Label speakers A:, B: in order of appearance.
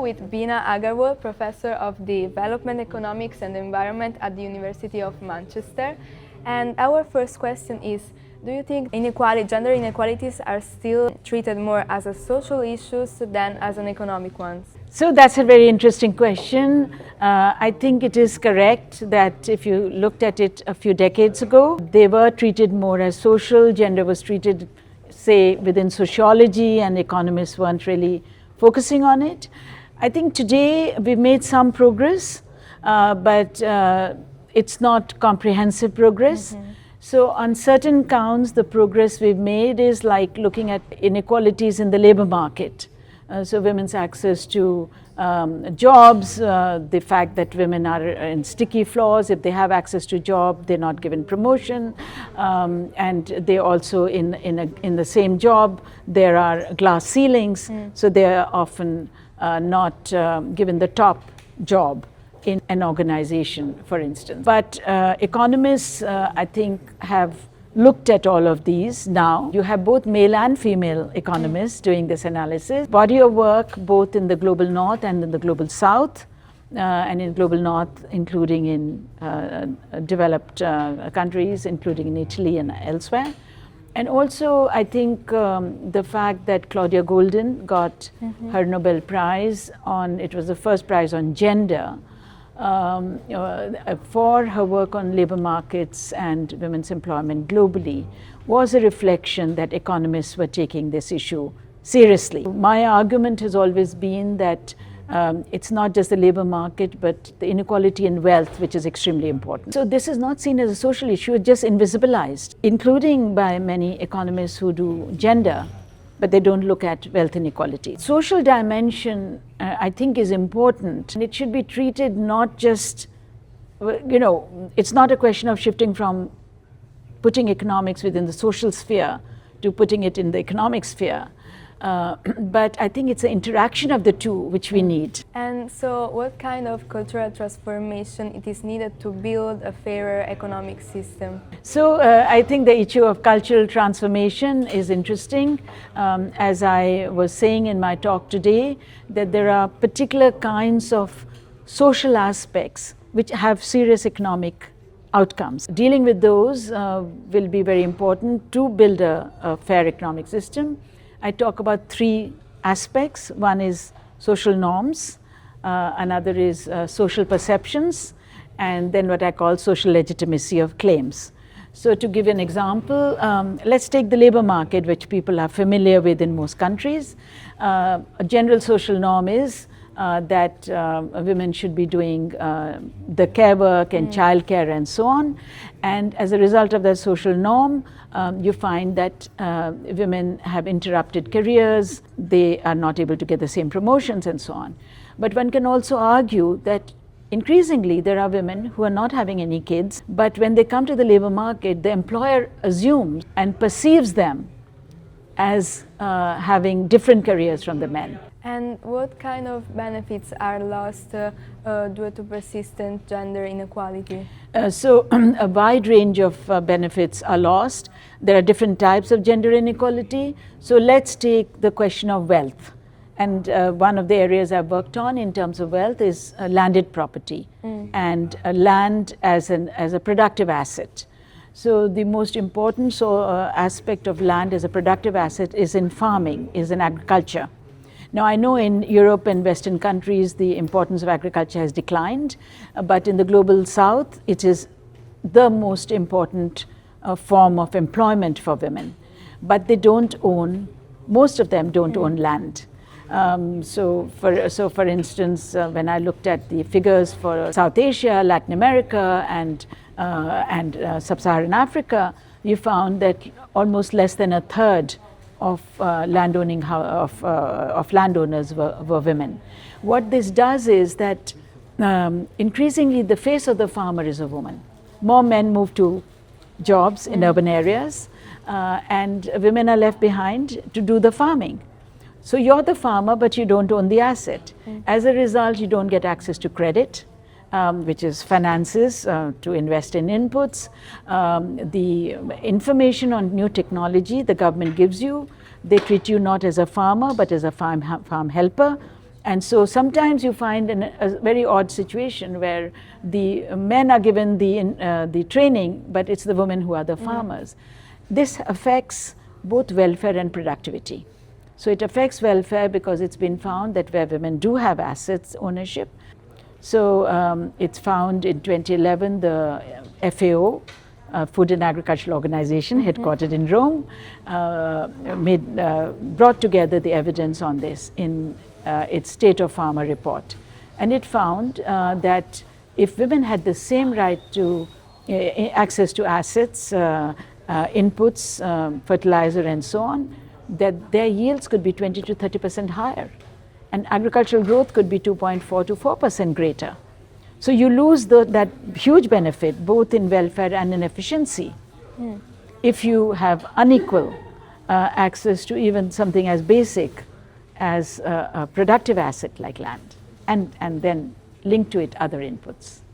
A: with Bina Agarwal, professor of development economics and environment at the University of Manchester. And our first question is, do you think gender inequalities are still treated more as a social issues than as an economic ones?
B: So that's a very interesting question. I think it is correct that if you looked at it a few decades ago, they were treated more as social. Gender was treated, say, within sociology, and economists weren't really focusing on it. I think today we've made some progress, but it's not comprehensive progress. Mm-hmm. So on certain counts, the progress we've made is like looking at inequalities in the labor market. So women's access to jobs, the fact that women are in sticky floors. If they have access to job, they're not given promotion, and they also in the same job there are glass ceilings, so they are often not given the top job in an organization, for instance. But economists, I think, have looked at all of these now. You have both male and female economists doing this analysis. Body of work both in the global north and in the global south, and in global north including in developed countries, including in Italy and elsewhere. And also I think the fact that Claudia Goldin got her Nobel Prize on, it was the first prize on gender, for her work on labor markets and women's employment globally, was a reflection that economists were taking this issue seriously. My argument has always been that it's not just the labor market, but the inequality in wealth, which is extremely important. So this is not seen as a social issue, it's just invisibilized, including by many economists who do gender, but they don't look at wealth inequality. Social dimension, I think, is important, and it should be treated not just, it's not a question of shifting from putting economics within the social sphere to putting it in the economic sphere. But I think it's an interaction of the two which we need.
A: And so what kind of cultural transformation it is needed to build a fairer economic system?
B: So I think the issue of cultural transformation is interesting. As I was saying in my talk today, that there are particular kinds of social aspects which have serious economic outcomes. Dealing with those will be very important to build a fair economic system. I talk about three aspects. One is social norms, another is social perceptions, and then what I call social legitimacy of claims. So to give you an example, let's take the labor market, which people are familiar with in most countries. A general social norm is that women should be doing the care work and child care and so on. And as a result of that social norm, you find that women have interrupted careers, they are not able to get the same promotions and so on. But one can also argue that increasingly there are women who are not having any kids, but when they come to the labor market, the employer assumes and perceives them as having different careers from the men.
A: And what kind of benefits are lost due to persistent gender inequality?
B: So a wide range of benefits are lost. There are different types of gender inequality. So let's take the question of wealth. And one of the areas I've worked on in terms of wealth is landed property and land as a productive asset. So the most important aspect of land as a productive asset is in farming, is in agriculture. Now I know in Europe and Western countries the importance of agriculture has declined, but in the global south it is the most important form of employment for women. But they don't own, most of them don't own land. So for instance, when I looked at the figures for South Asia, Latin America and Sub-Saharan Africa, you found that almost less than a third of landowners were women. What this does is that increasingly the face of the farmer is a woman. More men move to jobs in urban areas, and women are left behind to do the farming. So you're the farmer, but you don't own the asset. As a result, you don't get access to credit, which is finances to invest in inputs. The information on new technology the government gives you, they treat you not as a farmer, but as a farm helper. And so sometimes you find a very odd situation where the men are given the training, but it's the women who are the farmers. This affects both welfare and productivity. So it affects welfare because it's been found that where women do have assets ownership. So it's found in 2011, the FAO, Food and Agricultural Organization, headquartered in Rome, brought together the evidence on this in its State of Farmer report. And it found that if women had the same right to access to assets, inputs, fertilizer and so on, that their yields could be 20 to 30% higher. And agricultural growth could be 2.4 to 4% greater. So you lose that huge benefit both in welfare and in efficiency if you have unequal access to even something as basic as a productive asset like land, and then link to it other inputs.